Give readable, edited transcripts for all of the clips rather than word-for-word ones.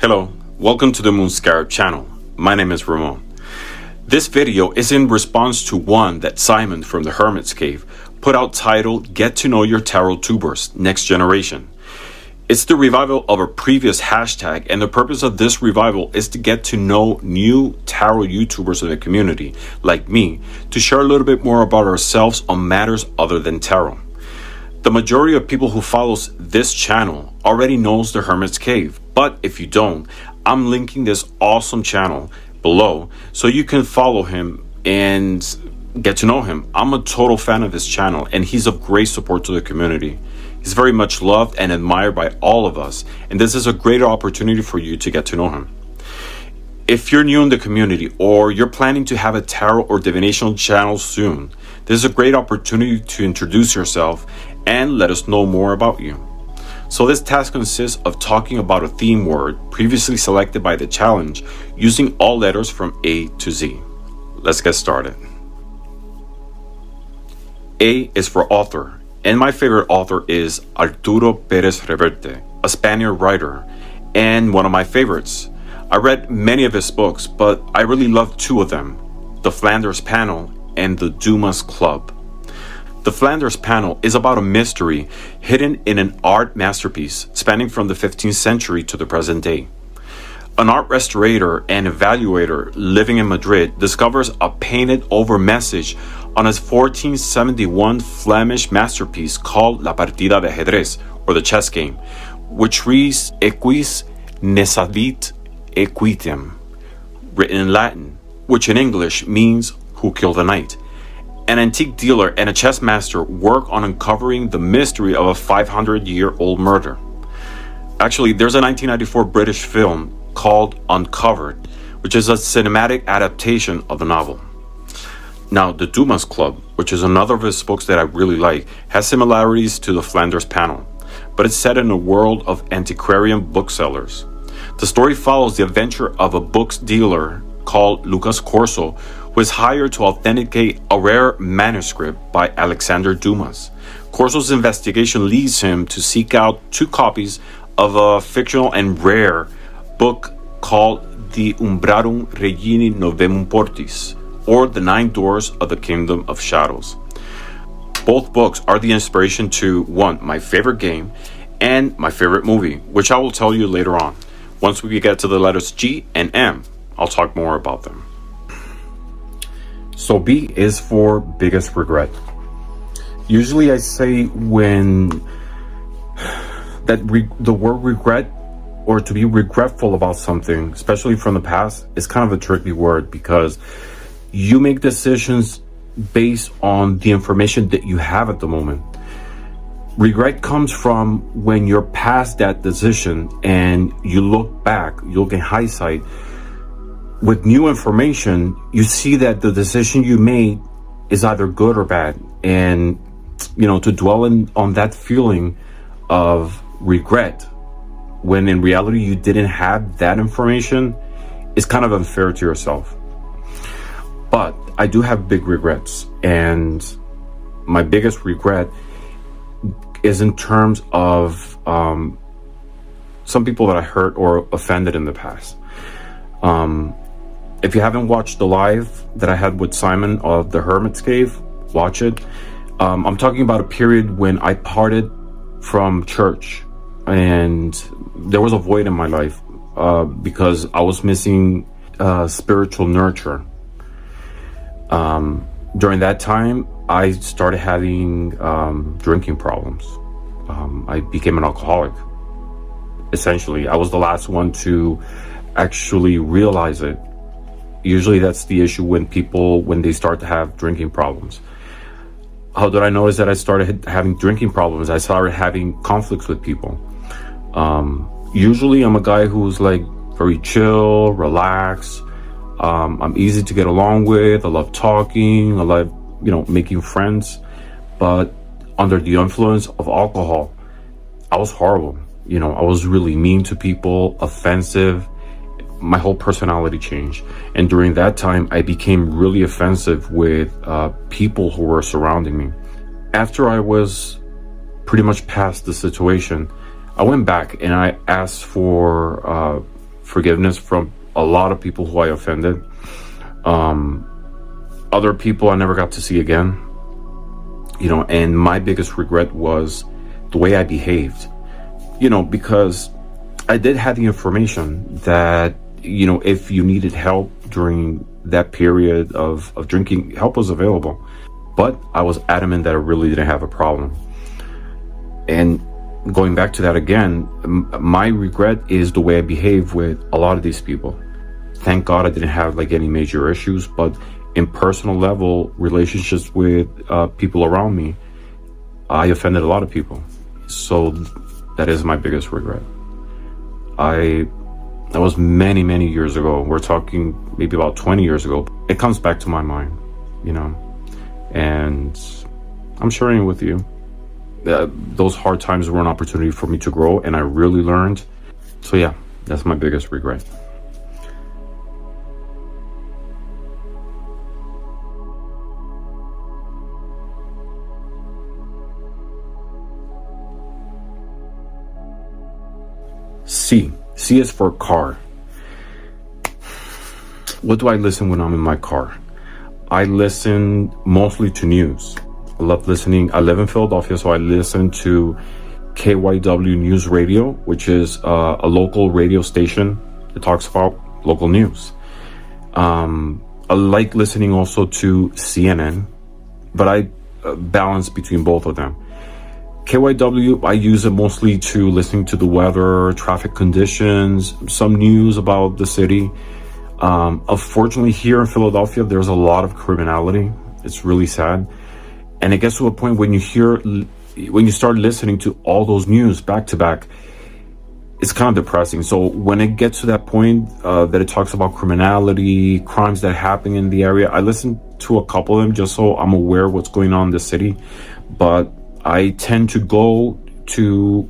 Hello, welcome to the Moon Scarab channel. My name is Ramon. This video is in response to one that Simon from the Hermit's Cave put out titled Get to Know Your Tarot Tubers Next Generation. It's the revival of a previous hashtag, and the purpose of this revival is to get to know new tarot YouTubers in the community, like me, to share a little bit more about ourselves on matters other than tarot. The majority of people who follows this channel already knows the Hermit's Cave, but if you don't, I'm linking this awesome channel below so you can follow him and get to know him. I'm a total fan of his channel, and he's of great support to the community. He's very much loved and admired by all of us, and this is a great opportunity for you to get to know him. If you're new in the community or you're planning to have a tarot or divination channel soon, this is a great opportunity to introduce yourself and let us know more about you. So this task consists of talking about a theme word previously selected by the challenge using all letters from A to Z. Let's get started. A is for author, and my favorite author is Arturo Pérez Reverte, a Spaniard writer, and one of my favorites. I read many of his books, but I really love two of them, The Flanders Panel and The Dumas Club. The Flanders Panel is about a mystery hidden in an art masterpiece spanning from the 15th century to the present day. An art restorator and evaluator living in Madrid discovers a painted over message on his 1471 Flemish masterpiece called La Partida de Ajedrez, or the chess game, which reads Equis nesavit equitem, written in Latin, which in English means who killed the knight. An antique dealer and a chess master work on uncovering the mystery of a 500-year-old murder. Actually, there's a 1994 British film called Uncovered, which is a cinematic adaptation of the novel. Now, the Dumas Club, which is another of his books that I really like, has similarities to the Flanders Panel, but it's set in a world of antiquarian booksellers. The story follows the adventure of a books dealer called Lucas Corso, who is hired to authenticate a rare manuscript by Alexander Dumas. Corso's investigation leads him to seek out two copies of a fictional and rare book called the Umbrarum Regini Novemum Portis, or The Nine Doors of the Kingdom of Shadows. Both books are the inspiration to one, my favorite game, and my favorite movie, which I will tell you later on. Once we get to the letters G and M, I'll talk more about them. So B is for biggest regret. Usually I say when the word regret, or to be regretful about something, especially from the past, is kind of a tricky word because you make decisions based on the information that you have at the moment. Regret comes from when you're past that decision and you look back, you look in hindsight. With new information, you see that the decision you made is either good or bad. And, to dwell on that feeling of regret when in reality you didn't have that information is kind of unfair to yourself. But I do have big regrets, and my biggest regret is in terms of some people that I hurt or offended in the past. If you haven't watched the live that I had with Simon of the Hermit's Cave, watch it. I'm talking about a period when I parted from church and there was a void in my life because I was missing spiritual nurture. During that time, I started having drinking problems. I became an alcoholic. Essentially, I was the last one to actually realize it. Usually that's the issue when they start to have drinking problems. How did I notice that I started having drinking problems? I started having conflicts with people. Usually I'm a guy who's like very chill, relaxed. I'm easy to get along with. I love talking. I love, making friends. But under the influence of alcohol, I was horrible. I was really mean to people, offensive. My whole personality changed. And during that time, I became really offensive with people who were surrounding me. After I was pretty much past the situation, I went back and I asked for forgiveness from a lot of people who I offended. Other people I never got to see again. And my biggest regret was the way I behaved. Because I did have the information that, if you needed help during that period of drinking, help was available. But I was adamant that I really didn't have a problem. And going back to that again, my regret is the way I behave with a lot of these people. Thank God I didn't have any major issues, but in personal level, relationships with people around me, I offended a lot of people. So that is my biggest regret. That was many, many years ago. We're talking maybe about 20 years ago. It comes back to my mind, and I'm sharing it with you. Those hard times were an opportunity for me to grow, and I really learned. So yeah, that's my biggest regret. C is for car. What do I listen when I'm in my car? I listen mostly to news. I love listening. I live in Philadelphia, so I listen to KYW News Radio, which is a local radio station that talks about local news. I like listening also to CNN, but I balance between both of them. KYW, I use it mostly to listening to the weather, traffic conditions, some news about the city. Unfortunately, here in Philadelphia, there's a lot of criminality. It's really sad. And it gets to a point when you start listening to all those news back to back, it's kind of depressing. So when it gets to that point that it talks about criminality, crimes that happen in the area, I listen to a couple of them just so I'm aware of what's going on in the city. But I tend to go to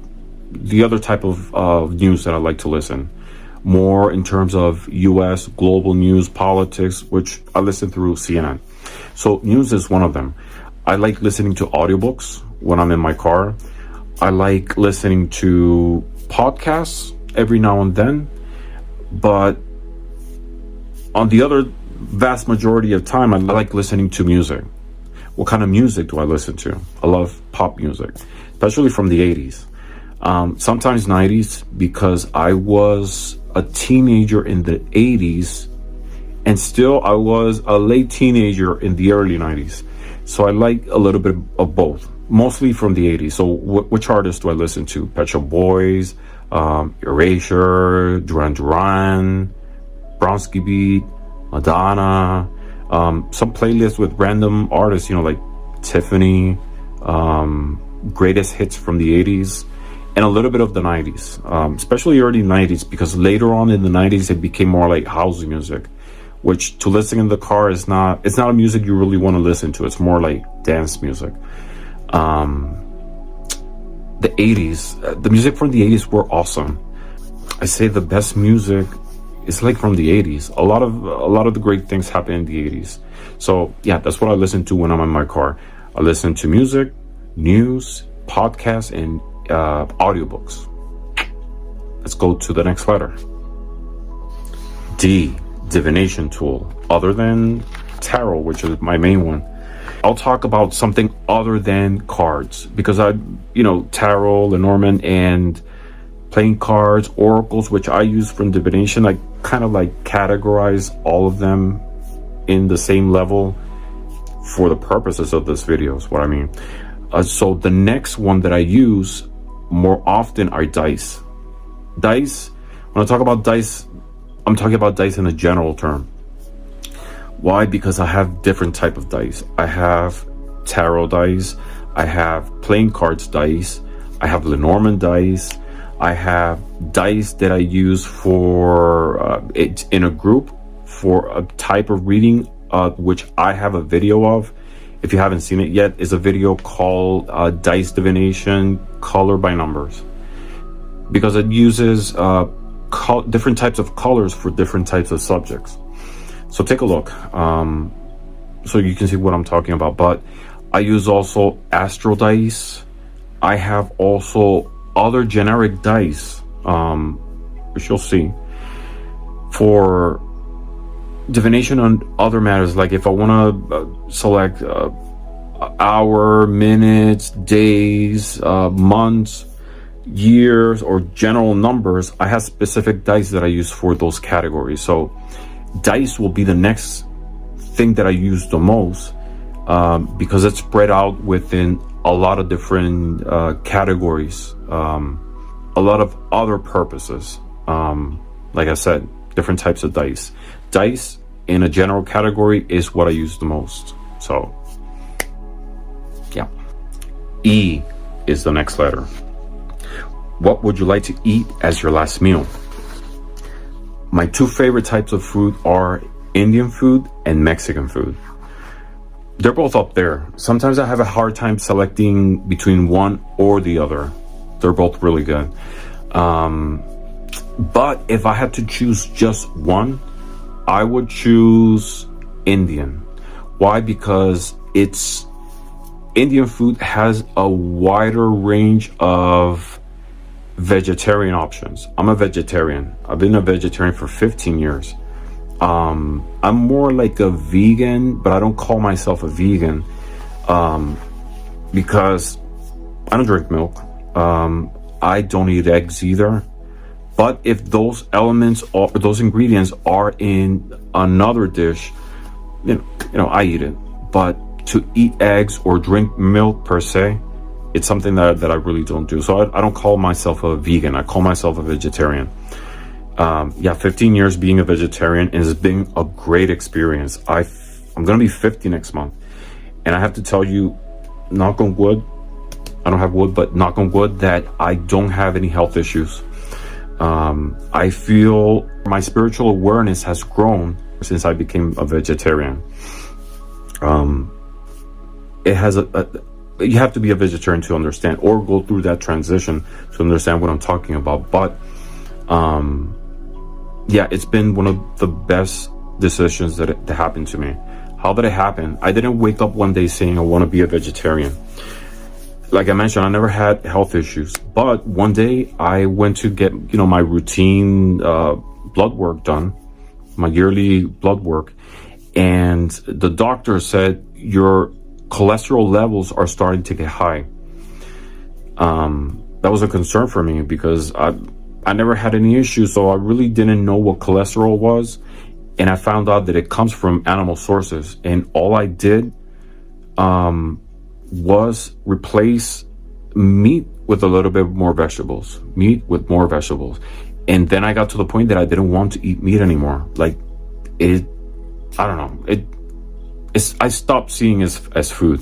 the other type of news that I like to listen, more in terms of U.S. global news, politics, which I listen through CNN. So news is one of them. I like listening to audiobooks when I'm in my car. I like listening to podcasts every now and then. But on the other vast majority of time, I like listening to music. What kind of music do I listen to? I love pop music, especially from the 80s. Sometimes 90s, because I was a teenager in the 80s, and still I was a late teenager in the early 90s. So I like a little bit of both, mostly from the 80s. So which artists do I listen to? Pet Shop Boys, Erasure, Duran Duran, Bronski Beat, Madonna, some playlists with random artists, like Tiffany, greatest hits from the 80s, and a little bit of the 90s, especially early 90s, because later on in the 90s it became more like house music, which to listen in the car it's not a music you really want to listen to. It's more like dance music. The 80s, the music from the 80s were awesome. I say the best music is from the 80s. A lot of the great things happen in the 80s. So yeah, that's what I listen to when I'm in my car. I listen to music, news, podcasts, and audiobooks. Let's go to the next letter. D, divination tool. Other than tarot, which is my main one, I'll talk about something other than cards, because tarot, Lenormand, and playing cards, oracles, which I use from divination, I kind of categorize all of them in the same level for the purposes of this video, is what I mean. So the next one that I use more often are dice. Dice, when I talk about dice, I'm talking about dice in a general term. Why? Because I have different type of dice. I have tarot dice, I have playing cards dice, I have Lenormand dice, I have dice that I use for it's in a group for a type of reading, which I have a video of. If you haven't seen it yet, is a video called Dice Divination Color by Numbers, because it uses different types of colors for different types of subjects. So take a look, so you can see what I'm talking about. But I use also astral dice. I have also other generic dice, which you'll see. For divination on other matters, like if I want to select hour, minutes, days, months, years, or general numbers, I have specific dice that I use for those categories. So dice will be the next thing that I use the most, because it's spread out within a lot of different categories, a lot of other purposes. Like I said, different types of dice. Dice in a general category is what I use the most. So yeah. E is the next letter. What would you like to eat as your last meal? My two favorite types of food are Indian food and Mexican food. They're both up there. Sometimes I have a hard time selecting between one or the other. They're both really good. But if I had to choose just one, I would choose Indian. Why? Because Indian food has a wider range of vegetarian options. I'm a vegetarian. I've been a vegetarian for 15 years. I'm more like a vegan, but I don't call myself a vegan because I don't drink milk. I don't eat eggs either. But if those elements or those ingredients are in another dish, you know, I eat it. But to eat eggs or drink milk per se, it's something that I really don't do. So I don't call myself a vegan. I call myself a vegetarian. 15 years being a vegetarian, and it's been a great experience. I'm going to be 50 next month. And I have to tell you, knock on wood, I don't have wood, but knock on wood, that I don't have any health issues. I feel my spiritual awareness has grown since I became a vegetarian. It has you have to be a vegetarian to understand, or go through that transition to understand what I'm talking about. But it's been one of the best decisions that happened to me. How did it happen? I didn't wake up one day saying I want to be a vegetarian. Like I mentioned, I never had health issues, but one day I went to get, my routine blood work done, my yearly blood work, and the doctor said your cholesterol levels are starting to get high. That was a concern for me because I never had any issues, so I really didn't know what cholesterol was, and I found out that it comes from animal sources, and all I did was replace meat with a little bit more vegetables, and then I got to the point that I didn't want to eat meat anymore. Like I stopped seeing it as food,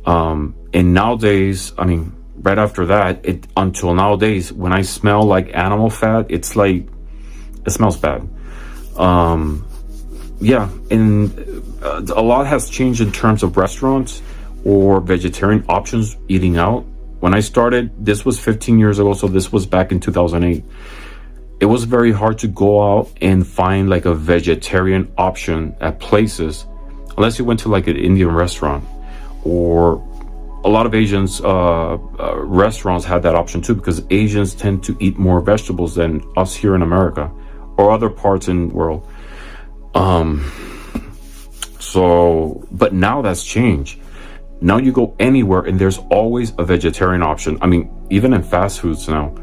and nowadays, right after that, until nowadays, when I smell like animal fat, it's like it smells bad. And a lot has changed in terms of restaurants or vegetarian options eating out. When I started, this was 15 years ago, so this was back in 2008. It was very hard to go out and find like a vegetarian option at places, unless you went to like an Indian restaurant, or a lot of Asians restaurants had that option too, because Asians tend to eat more vegetables than us here in America or other parts in the world. But now that's changed. Now you go anywhere and there's always a vegetarian option. Even in fast foods now.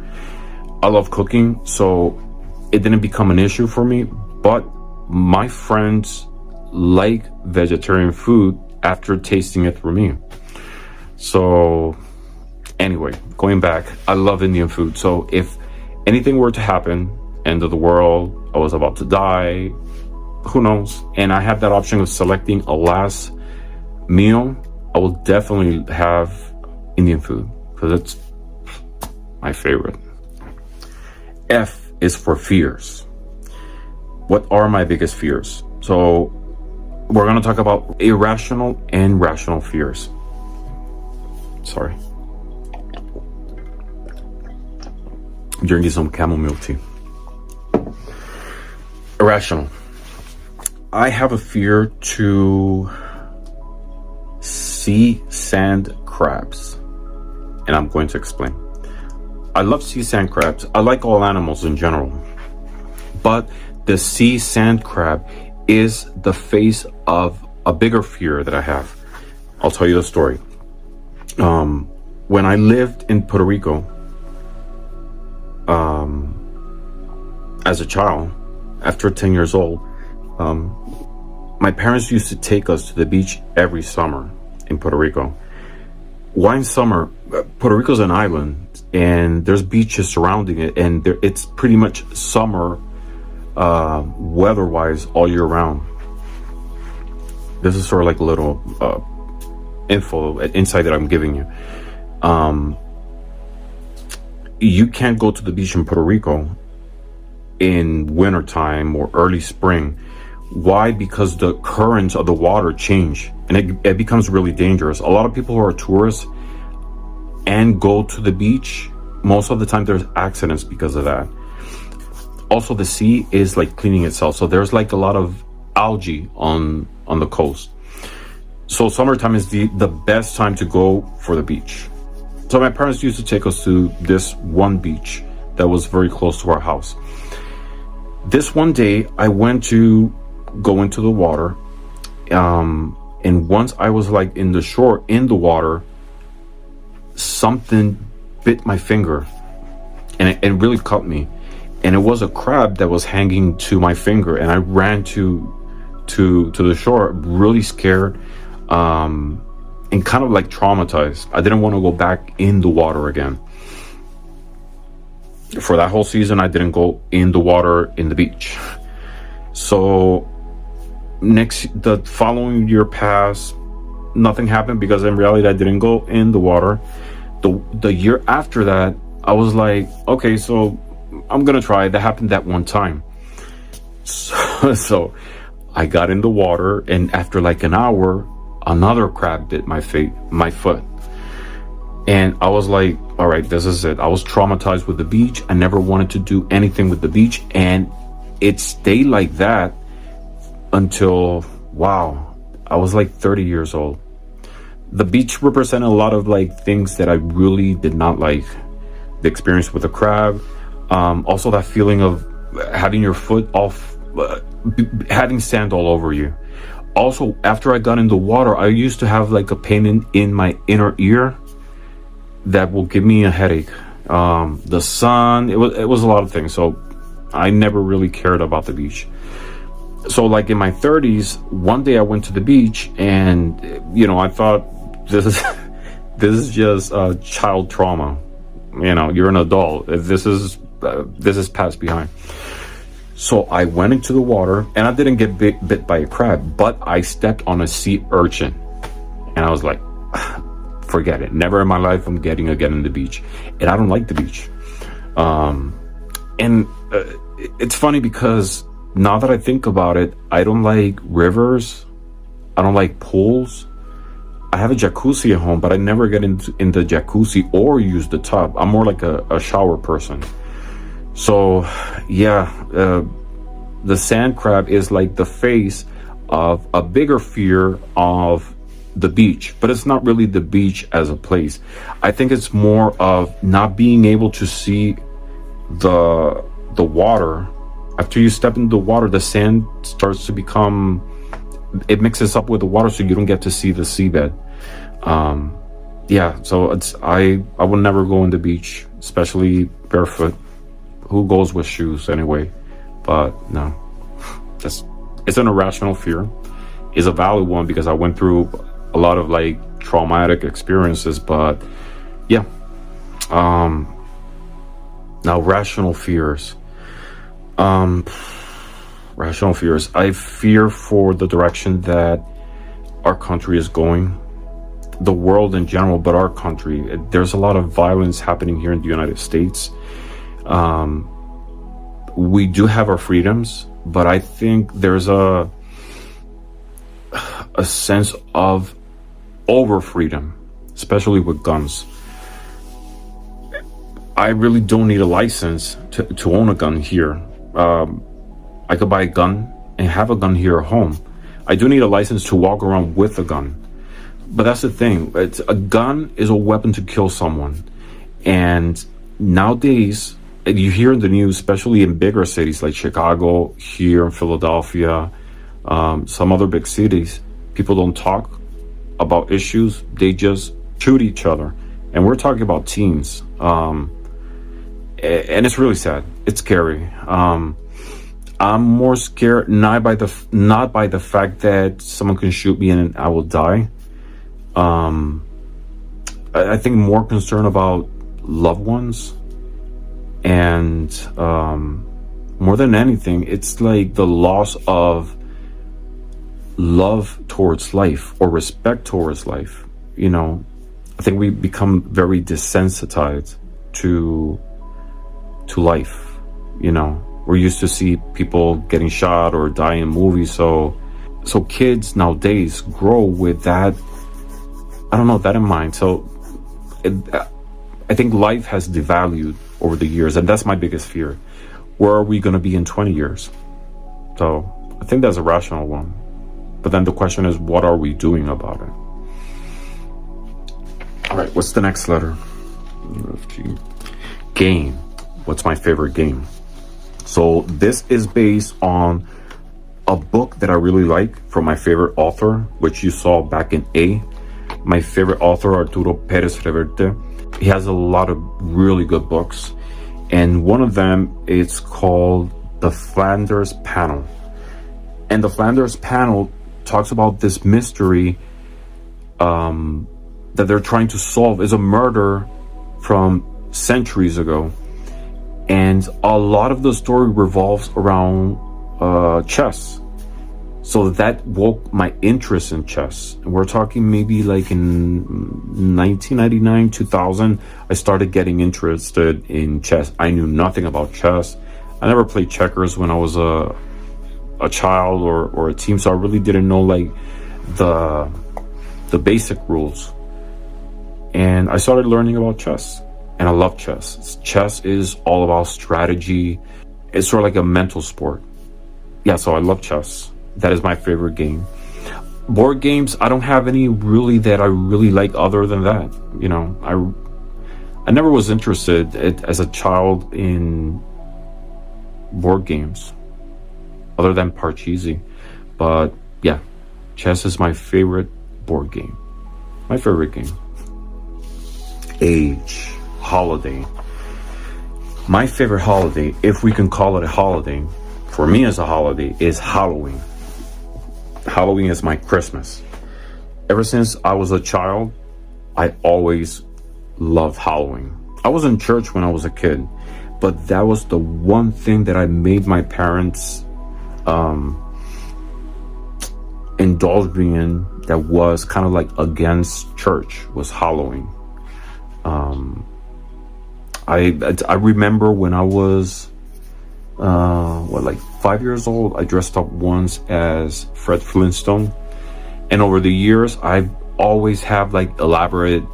I love cooking, so it didn't become an issue for me, but my friends like vegetarian food after tasting it through me. So anyway, going back, I love Indian food. So if anything were to happen, end of the world, I was about to die, who knows, and I have that option of selecting a last meal, I will definitely have Indian food because it's my favorite. F is for fears. What are my biggest fears? So we're going to talk about irrational and rational fears. Sorry. I'm drinking some chamomile tea. Irrational. I have a fear to see sand crabs, and I'm going to explain. I love sea sand crabs. I like all animals in general, But the sea sand crab is the face of a bigger fear that I have. I'll tell you the story. When I lived in Puerto Rico, as a child, after 10 years old, my parents used to take us to the beach every summer in Puerto Rico. Why in summer? Puerto Rico's an island, and there's beaches surrounding it, and it's pretty much summer weather-wise all year round. This is sort of like a little insight that I'm giving you. You can't go to the beach in Puerto Rico in wintertime or early spring. Why? Because the currents of the water change, and it becomes really dangerous. A lot of people who are tourists and go to the beach, most of the time there's accidents because of that. Also, the sea is like cleaning itself, so there's like a lot of algae on the coast. So summertime is the best time to go for the beach. So my parents used to take us to this one beach that was very close to our house. This one day I went to go into the water, and once I was like in the water, something bit my finger, and it really cut me. And it was a crab that was hanging to my finger, and I ran to the shore, really scared, and kind of like traumatized. I didn't want to go back in the water again. For that whole season, I didn't go in the water in the beach. So the following year passed, nothing happened, because in reality I didn't go in the water. The year after that, I was like, okay, so I'm gonna try. That happened that one time. So I got in the water, and after like an hour, another crab bit my foot. And I was like, all right, this is it. I was traumatized with the beach. I never wanted to do anything with the beach, and it stayed like that until, wow, I was like 30 years old. The beach represented a lot of like things that I really did not like. The experience with the crab, also that feeling of having your foot off, having sand all over you. Also, after I got in the water, I used to have like a pain in my inner ear that will give me a headache. The sun, it was a lot of things. So I never really cared about the beach. So like in my 30s, one day I went to the beach, and I thought, this is just child trauma. You're an adult. This is passed behind. So I went into the water, and I didn't get bit by a crab, but I stepped on a sea urchin, and I was like, forget it. Never in my life I'm getting again in the beach. And I don't like the beach. It's funny because now that I think about it, I don't like rivers. I don't like pools. I have a jacuzzi at home, but I never get in the jacuzzi or use the tub. I'm more like a shower person. So yeah, the sand crab is like the face of a bigger fear of the beach, but it's not really the beach as a place. I think it's more of not being able to see the water. After you step into the water, the sand starts to become, it mixes up with the water, so you don't get to see the seabed. So I will never go on the beach, especially barefoot. Who goes with shoes anyway? But no, it's an irrational fear. It's a valid one because I went through a lot of like traumatic experiences, but yeah. Now rational fears. Rational fears. I fear for the direction that our country is going, the world in general, but our country. There's a lot of violence happening here in the United States. We do have our freedoms, but I think there's a sense of over freedom, especially with guns. I really don't need a license to own a gun here. I could buy a gun and have a gun here at home. I do need a license to walk around with a gun. But that's the thing. A gun is a weapon to kill someone. And nowadays, You hear in the news, especially in bigger cities like Chicago, here in Philadelphia, some other big cities, people don't talk about issues. They just shoot each other. And we're talking about teens. And it's really sad. It's scary. I'm more scared not by the fact that someone can shoot me and I will die. I think more concerned about loved ones, and more than anything, it's like the loss of love towards life or respect towards life. I think we become very desensitized to life. We're used to see people getting shot or die in movies, so kids nowadays grow with that, I don't know, that in mind. So I think life has devalued over the years, and that's my biggest fear. Where are we going to be in 20 years? So I think that's a rational one. But then the question is, what are we doing about it? All right, what's the next letter? Game. What's my favorite game? So this is based on a book that I really like from my favorite author, which you saw back in A. My favorite author, Arturo Perez Reverte. He has a lot of really good books, and one of them is called The Flanders Panel. And The Flanders Panel talks about this mystery that they're trying to solve. Is a murder from centuries ago, and a lot of the story revolves around chess. So that woke my interest in chess. And we're talking maybe like in 1999, 2000, I started getting interested in chess. I knew nothing about chess. I never played checkers when I was a child or a teen, so I really didn't know like the basic rules. And I started learning about chess, and I love chess. Chess is all about strategy. It's sort of like a mental sport. Yeah, so I love chess. That is my favorite game. Board games, I don't have any really that I really like other than that. I never was interested as a child in board games other than Parcheesi. But yeah, chess is my favorite board game. My favorite game. Age. Holiday. My favorite holiday, if we can call it a holiday, for me as a holiday, is Halloween. Halloween is my Christmas. Ever since I was a child, I always loved Halloween. I was in church when I was a kid, but that was the one thing that I made my parents indulge me in that was kind of like against church, was Halloween. I remember when I was like 5 years old, I dressed up once as Fred Flintstone, and over the years I've always have like elaborate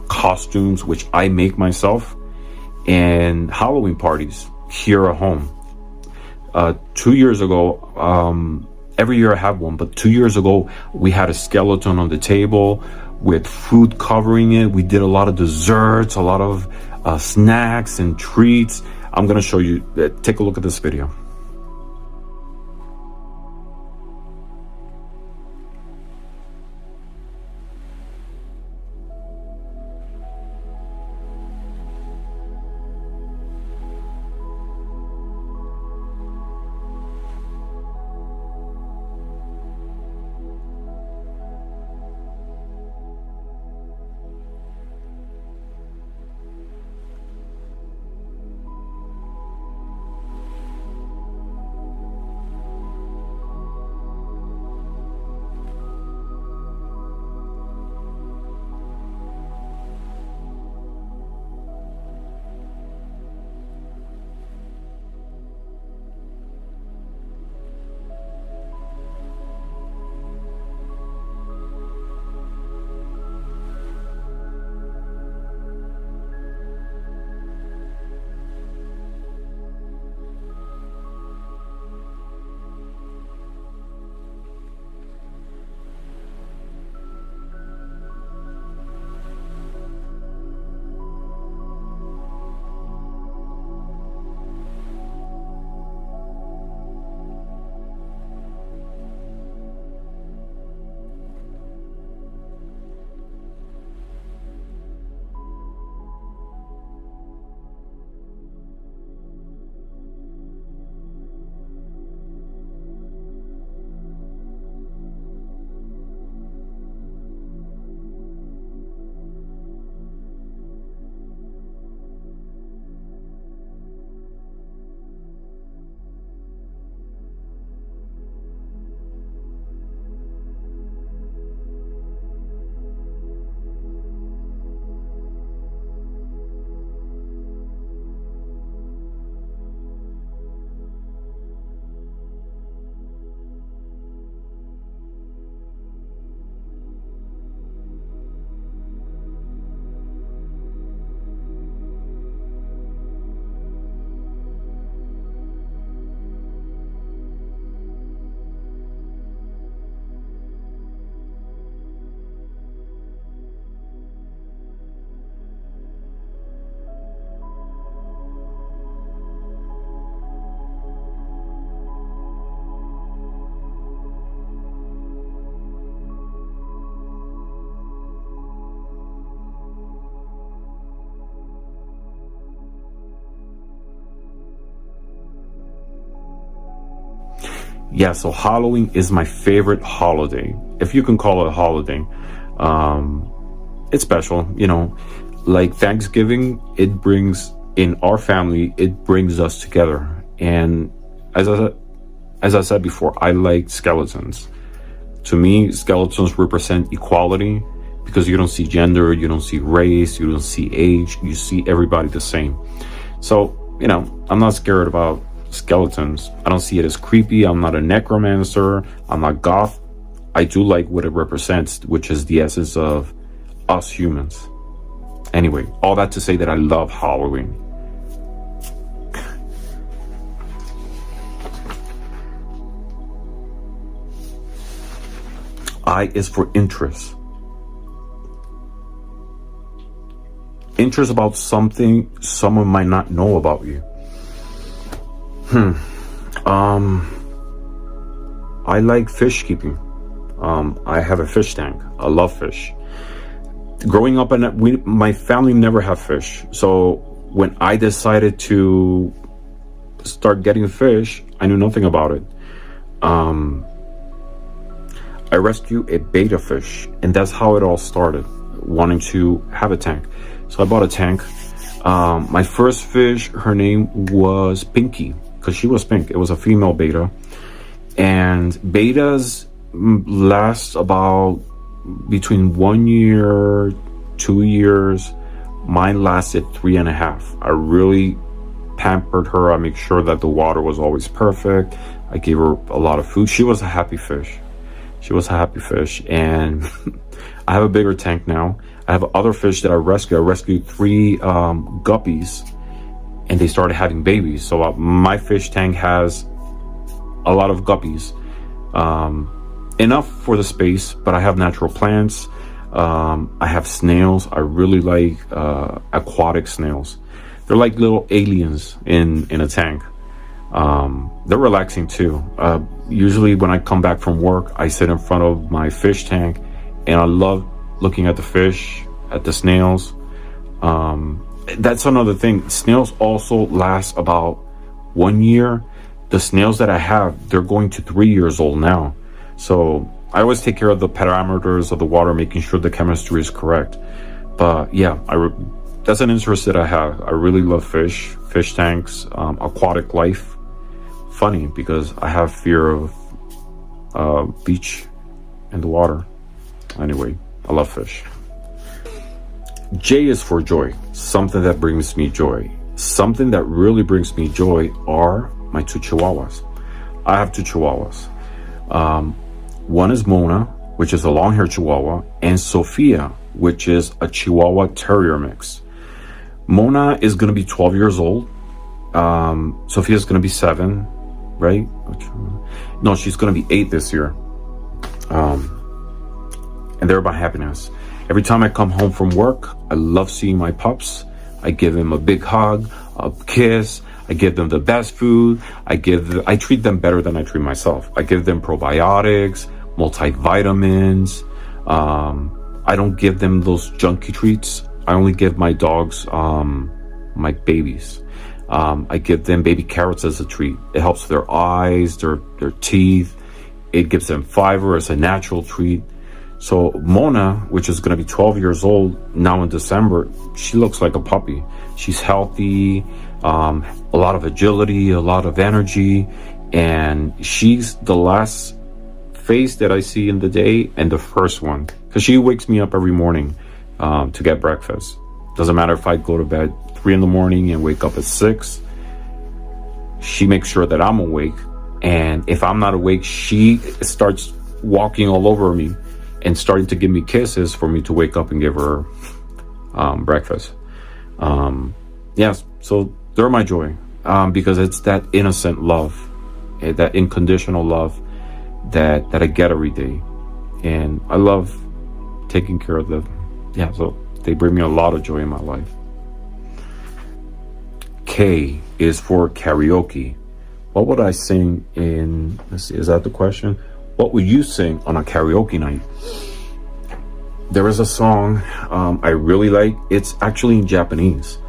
costumes which I make myself, and Halloween parties here at home. 2 years ago, every year I have one, but 2 years ago we had a skeleton on the table with food covering it. We did a lot of desserts, a lot of snacks and treats. I'm gonna show you, take a look at this video. Yeah, so Halloween is my favorite holiday, if you can call it a holiday. It's special, like Thanksgiving. In our family, it brings us together. And as I said before, I like skeletons. To me, skeletons represent equality, because you don't see gender, you don't see race, you don't see age, you see everybody the same. So, I'm not scared about skeletons. I don't see it as creepy. I'm not a necromancer. I'm not goth. I do like what it represents, which is the essence of us humans. Anyway, all that to say that I love Halloween. I is for interest. Interest about something someone might not know about you. I like fish keeping. I have a fish tank. I love fish. Growing up, my family never had fish. So when I decided to start getting fish, I knew nothing about it. I rescued a betta fish, and that's how it all started, wanting to have a tank. So I bought a tank. My first fish, her name was Pinky, because she was pink. It was a female betta. And bettas last about between 1 year, 2 years. Mine lasted 3.5. I really pampered her. I made sure that the water was always perfect. I gave her a lot of food. She was a happy fish. And I have a bigger tank now. I have other fish that I rescued. I rescued 3 guppies, and they started having babies. So my fish tank has a lot of guppies, enough for the space, but I have natural plants. I have snails. I really like aquatic snails. They're like little aliens in a tank. They're relaxing too. Usually when I come back from work, I sit in front of my fish tank, and I love looking at the fish, at the snails. That's another thing. Snails also last about 1 year. The snails that I have, they're going to 3 years old now. So I always take care of the parameters of the water, making sure the chemistry is correct. But yeah, that's an interest that I have. I really love fish tanks, aquatic life. Funny, because I have fear of beach and the water. Anyway, I love fish. J is for joy. Something that brings me joy. Something that really brings me joy are my 2 chihuahuas. I have 2 chihuahuas. One is Mona, which is a long-haired chihuahua, and Sophia, which is a Chihuahua Terrier mix. Mona is going to be 12 years old. Sophia is going to be 7, right? No, she's going to be 8 this year. And they're my happiness. Every time I come home from work, I love seeing my pups. I give them a big hug, a kiss. I give them the best food. I treat them better than I treat myself. I give them probiotics, multivitamins. I don't give them those junky treats. I only give my dogs my babies. I give them baby carrots as a treat. It helps their eyes, their teeth. It gives them fiber as a natural treat. So Mona, which is going to be 12 years old now in December, she looks like a puppy. She's healthy, a lot of agility, a lot of energy, and she's the last face that I see in the day and the first one, because she wakes me up every morning to get breakfast. Doesn't matter if I go to bed 3 in the morning and wake up at 6. She makes sure that I'm awake, and if I'm not awake, she starts walking all over me and starting to give me kisses for me to wake up and give her breakfast. Yes, so they're my joy, because it's that innocent love, that unconditional love that I get every day, and I love taking care of them. Yeah, so they bring me a lot of joy in my life. K is for karaoke. What would I sing in, let's see, is that the question? What would you sing on a karaoke night? There is a song I really like. It's actually in Japanese.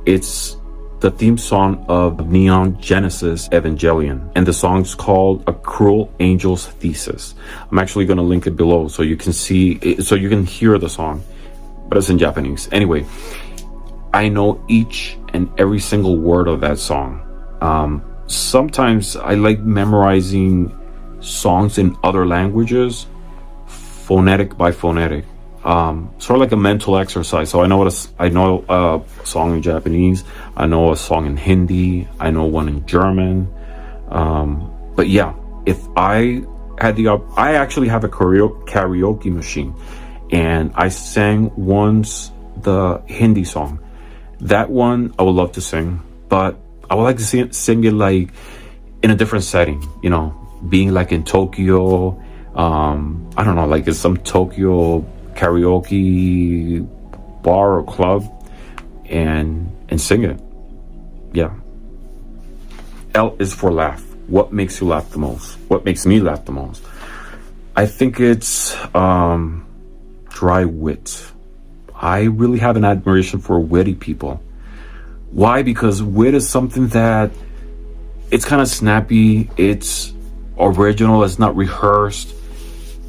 It's the theme song of Neon Genesis Evangelion. And the song's called A Cruel Angel's Thesis. I'm actually going to link it below so you can see it, so you can hear the song, but it's in Japanese. Anyway, I know each and every single word of that song. Sometimes I like memorizing songs in other languages, phonetic by phonetic. Sort of like a mental exercise. So I know a song in Japanese, I know a song in Hindi, I know one in German. But yeah, if I had I actually have a karaoke machine, and I sang once the Hindi song. That one I would love to sing, but I would like to sing it like in a different setting, being like in Tokyo. I don't know, like in some Tokyo karaoke bar or club, and sing it. Yeah. L is for laugh. What makes you laugh the most? What makes me laugh the most? I think it's dry wit. I really have an admiration for witty people. Why? Because wit is something that it's kind of snappy, it's original, it's not rehearsed,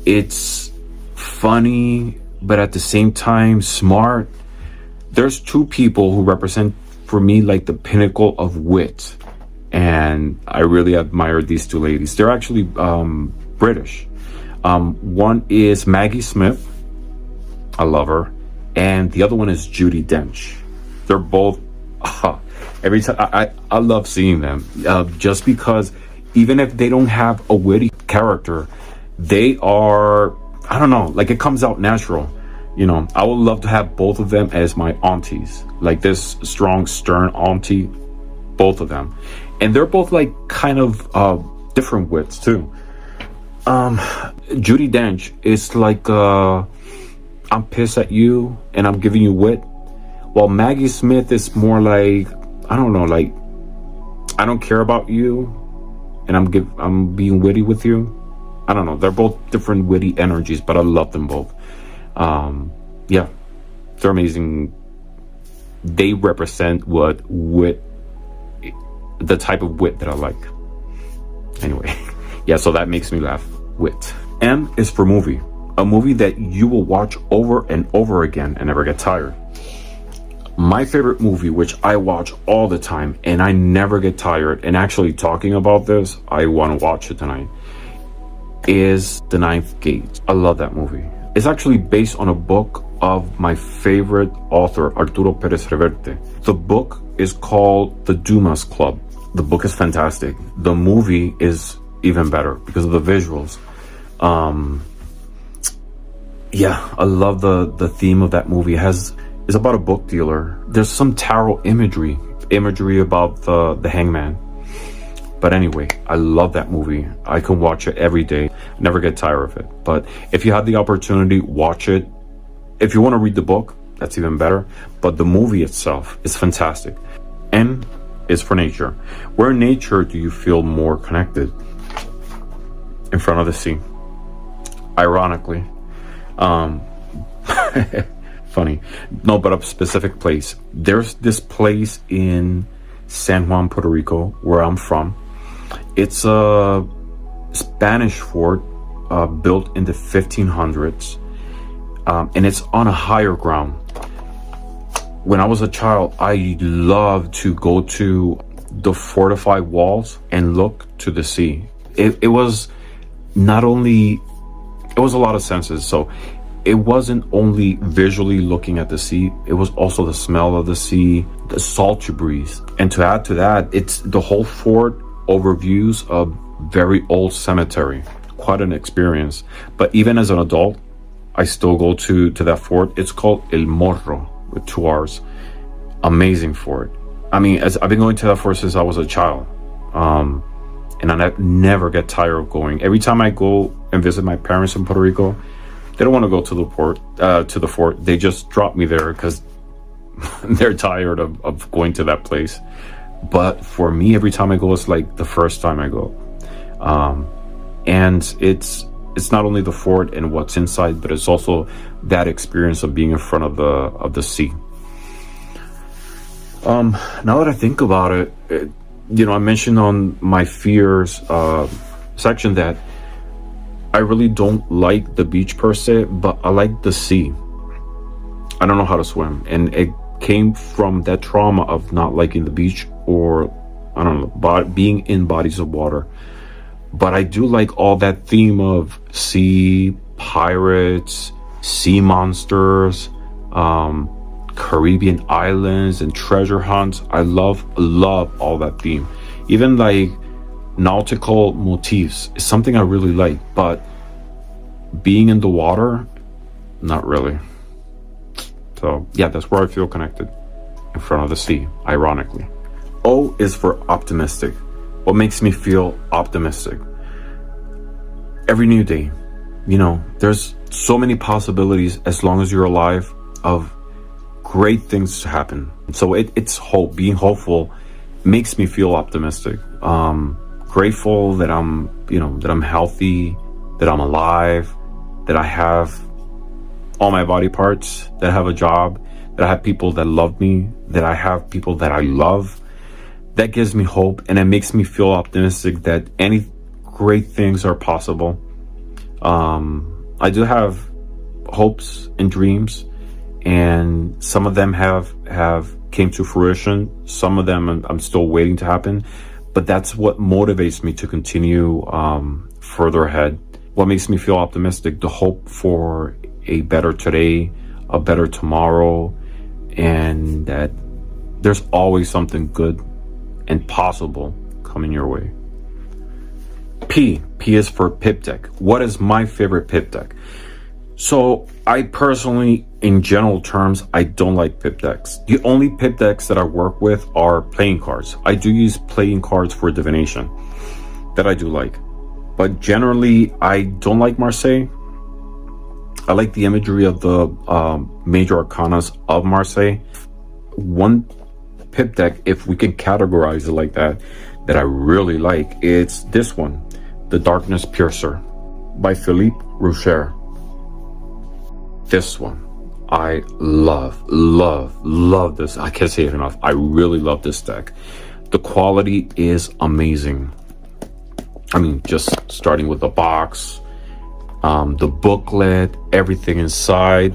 it's funny, but at the same time smart. There's two people who represent for me like the pinnacle of wit, and I really admire these two ladies. They're actually British. One is Maggie Smith, I love her, and the other one is Judi Dench. They're both every time I love seeing them, just because even if they don't have a witty character, they are, I don't know, like it comes out natural. I would love to have both of them as my aunties, like this strong, stern auntie, both of them. And they're both like kind of different wits too. Judi Dench is like, I'm pissed at you and I'm giving you wit. While Maggie Smith is more like, I don't know, like, I don't care about you and I'm being witty with you. I don't know. They're both different witty energies, but I love them both. Yeah, they're amazing. They represent what wit, the type of wit that I like. Anyway, yeah, so that makes me laugh. Wit. M is for movie. A movie that you will watch over and over again and never get tired. My favorite movie, which I watch all the time and I never get tired, and actually talking about this, I want to watch it tonight, is The Ninth Gate. I love that movie. It's actually based on a book of my favorite author, Arturo Pérez Reverte. The book is called The Dumas Club. The book is fantastic. The movie is even better because of the visuals. Yeah, I love the theme of that movie. It's about a book dealer. There's some tarot imagery about the hangman. But anyway, I love that movie. I can watch it every day. Never get tired of it. But if you have the opportunity, watch it. If you want to read the book, that's even better. But the movie itself is fantastic. N is for nature. Where in nature do you feel more connected? In front of the sea. Ironically. Funny. No, but a specific place. There's this place in San Juan, Puerto Rico, where I'm from. It's a Spanish fort built in the 1500s, and it's on a higher ground. When I was a child, I loved to go to the fortified walls and look to the sea. It was not only, it was a lot of senses. So it wasn't only visually looking at the sea, it was also the smell of the sea, the sultry breeze. And to add to that, it's the whole fort overviews a very old cemetery. Quite an experience. But even as an adult, I still go to that fort. It's called El Morro with 2 R's. Amazing fort. I mean, I've been going to that fort since I was a child. And I never get tired of going. Every time I go and visit my parents in Puerto Rico, they don't want to go to the fort. They just drop me there because they're tired of going to that place. But for me, every time I go, it's like the first time I go. And it's not only the fort and what's inside, but it's also that experience of being in front of the sea. Now that I think about it, I mentioned on my fears section that I really don't like the beach per se, but I like the sea. I don't know how to swim, and it came from that trauma of not liking the beach, or I don't know, being in bodies of water. But I do like all that theme of sea, pirates, sea monsters, Caribbean islands and treasure hunts. I love all that theme. Even like nautical motifs is something I really like, but being in the water, not really. So yeah, that's where I feel connected, in front of the sea, ironically. O is for optimistic. What makes me feel optimistic? Every new day, there's so many possibilities as long as you're alive of great things to happen. So it's hope. Being hopeful makes me feel optimistic. Grateful that I'm healthy, that I'm alive, that I have all my body parts, that I have a job, that I have people that love me, that I have people that I love. That gives me hope, and it makes me feel optimistic that any great things are possible. I do have hopes and dreams, and some of them have came to fruition. Some of them I'm still waiting to happen, but that's what motivates me to continue further ahead. What makes me feel optimistic? The hope for a better today, a better tomorrow, and that there's always something good and possible coming your way. P is for pip deck. What is my favorite pip deck? So I personally, in general terms, I don't like pip decks. The only pip decks that I work with are playing cards. I do use playing cards for divination, that I do like. But generally, I don't like Marseille. I like the imagery of the major arcanas of Marseille. One pip deck, if we can categorize it like that I really like, it's this one, The Darkness Piercer by Philippe Roucher. This one, I love this. I can't say it enough. I really love this deck. The quality is amazing. I mean, just starting with the box, the booklet, everything inside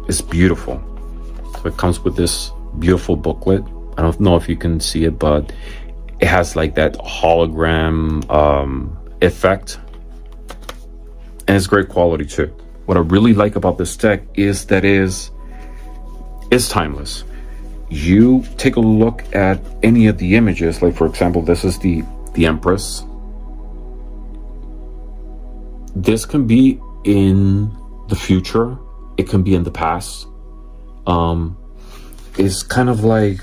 is beautiful. So it comes with this beautiful booklet. I don't know if you can see it, but it has like that hologram effect, and it's great quality too. What I really like about this deck is that it's timeless. You take a look at any of the images, like for example, this is the Empress. This can be in the future, it can be in the past. It's kind of like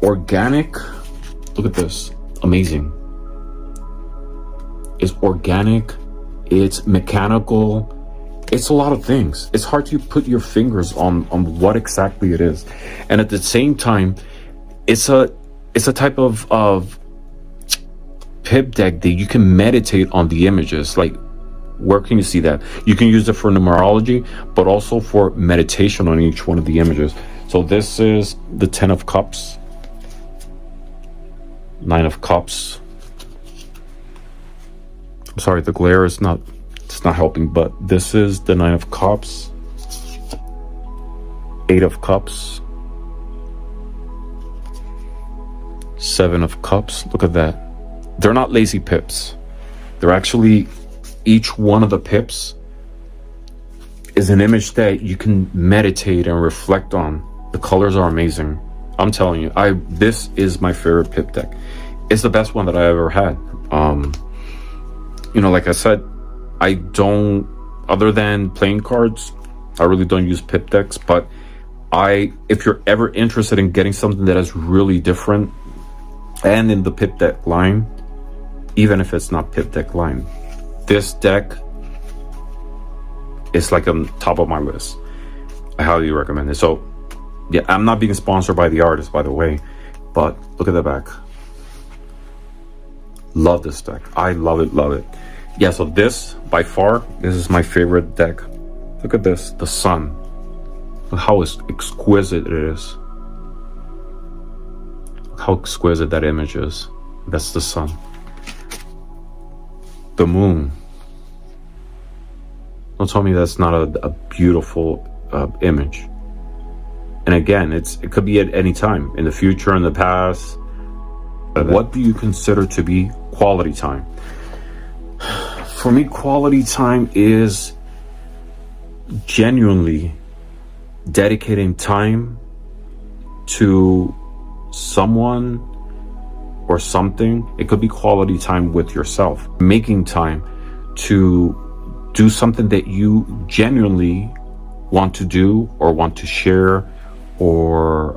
organic. Look at this, amazing. It's organic, it's mechanical, it's a lot of things. It's hard to put your fingers on what exactly it is. And at the same time, it's a type of pip deck that you can meditate on the images. Like, where can you see that? You can use it for numerology, but also for meditation on each one of the images. So this is the 10 of Cups, 9 of Cups. I'm sorry, the glare is not helping, but this is the 9 of Cups, 8 of Cups, 7 of Cups. Look at that. They're not lazy pips. They're actually, each one of the pips is an image that you can meditate and reflect on. The colors are amazing. I'm telling you, this is my favorite pip deck. It's the best one that I ever had. Like I said, I don't, other than playing cards, I really don't use pip decks. But if you're ever interested in getting something that is really different and in the pip deck line, even if it's not pip deck line, this deck is like on top of my list. I highly recommend it. So yeah, I'm not being sponsored by the artist, by the way, but look at the back. Love this deck. I love it. Yeah, so this, by far, this is my favorite deck. Look at this, the sun. Look how exquisite it is. Look how exquisite that image is. That's the sun. The moon. Don't tell me that's not a beautiful image. And again, it could be at any time, in the future, in the past. What do you consider to be quality time? For me, quality time is genuinely dedicating time to someone or something. It could be quality time with yourself, making time to do something that you genuinely want to do or want to share or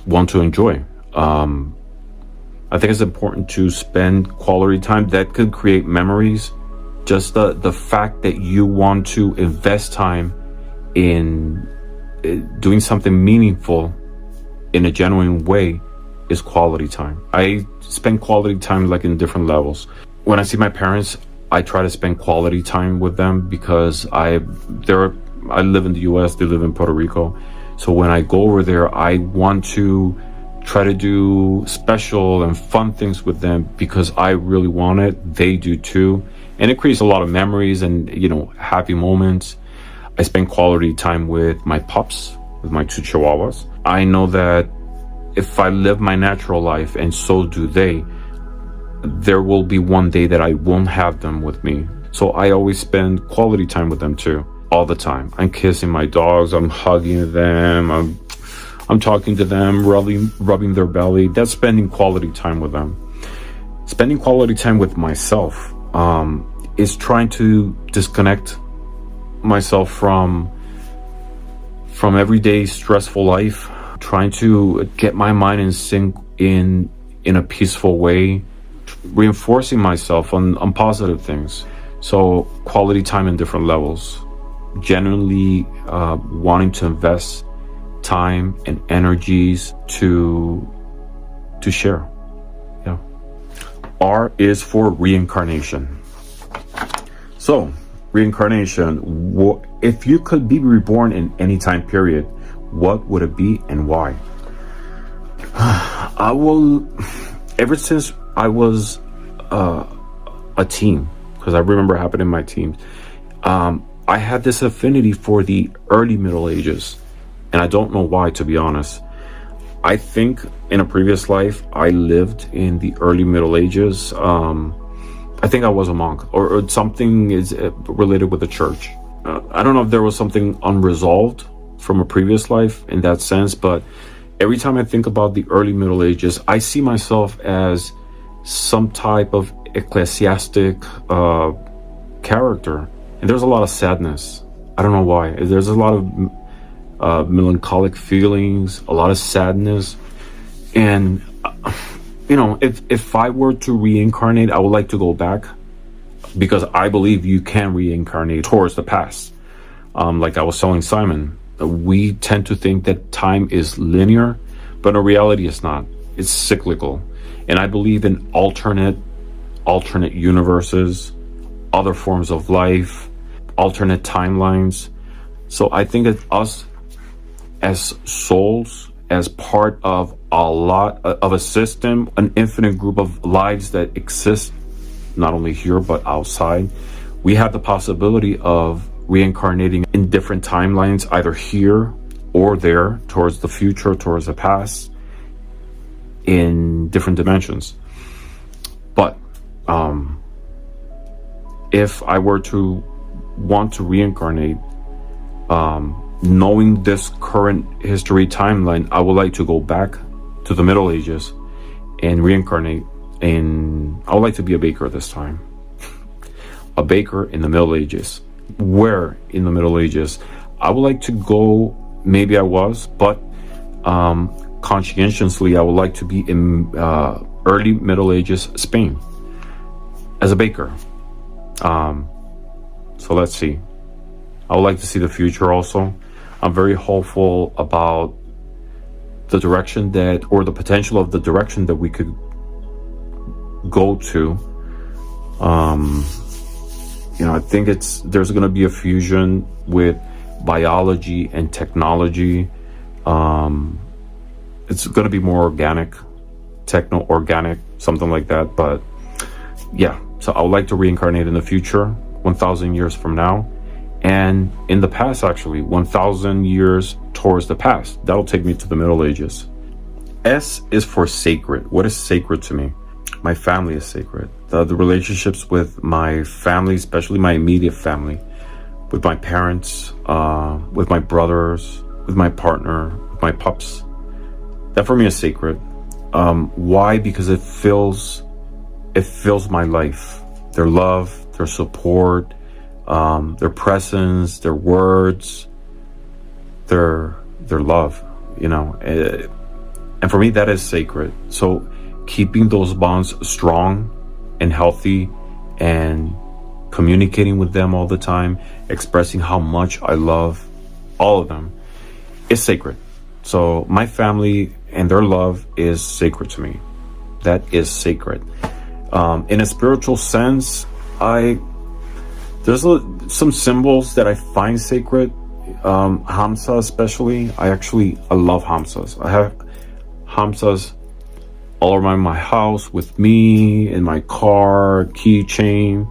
want to enjoy. I think it's important to spend quality time that could create memories. Just the fact that you want to invest time in doing something meaningful in a genuine way is quality time. I spend quality time like in different levels. When I see my parents, I try to spend quality time with them because I live in the US, they live in Puerto Rico. So when I go over there, I want to try to do special and fun things with them because I really want it. They do too. And it creates a lot of memories and, happy moments. I spend quality time with my pups, with my 2 chihuahuas. I know that if I live my natural life, and so do they, there will be one day that I won't have them with me. So I always spend quality time with them too, all the time. I'm kissing my dogs, I'm hugging them, I'm talking to them, rubbing their belly. That's spending quality time with them. Spending quality time with myself is trying to disconnect myself from everyday stressful life, trying to get my mind in sync in a peaceful way, reinforcing myself on positive things. So quality time in different levels, genuinely wanting to invest time and energies to share. Yeah. R is for reincarnation. So reincarnation, if you could be reborn in any time period, what would it be and why? Ever since I was a teen, because I remember happening in my teens, I had this affinity for the early Middle Ages. And I don't know why, to be honest. I think in a previous life, I lived in the early Middle Ages. I think I was a monk or something is related with the church. I don't know if there was something unresolved from a previous life in that sense, but every time I think about the early Middle Ages, I see myself as some type of ecclesiastic character. And there's a lot of sadness. I don't know why. There's a lot of melancholic feelings, a lot of sadness. And, if I were to reincarnate, I would like to go back because I believe you can reincarnate towards the past. Like I was telling Simon, we tend to think that time is linear, but in reality it's not. It's cyclical. And I believe in alternate universes, other forms of life, alternate timelines. So I think that us as souls, as part of a lot of a system, an infinite group of lives that exist not only here but outside, we have the possibility of reincarnating in different timelines, either here or there, towards the future, towards the past, in different dimensions. But if I were to want to reincarnate, knowing this current history timeline, I would like to go back to the Middle Ages and reincarnate. And I would like to be a baker this time. A baker in the Middle Ages. Where in the Middle Ages? I would like to go, maybe I was, but conscientiously, I would like to be in early Middle Ages Spain as a baker. So let's see. I would like to see the future also. I'm very hopeful about the direction or the potential of the direction that we could go to. I think there's going to be a fusion with biology and technology. It's going to be more organic, techno-organic, something like that. But yeah, So I would like to reincarnate in the future, 1,000 years from now, and in the past, actually, 1,000 years towards the past. That'll take me to the Middle Ages. S is for sacred. What is sacred to me? My family is sacred. The relationships with my family, especially my immediate family, with my parents, with my brothers, with my partner, with my pups, that for me is sacred. Why? Because it fills my life. Their love, their support, their presence, their words, their love, and for me that is sacred. So keeping those bonds strong and healthy, and communicating with them all the time, expressing how much I love all of them, is sacred. So my family and their love is sacred to me. That is sacred. In a spiritual sense, there's some symbols that I find sacred. Hamsa especially. I love Hamsas. I have Hamsas all around my house, with me, in my car, keychain.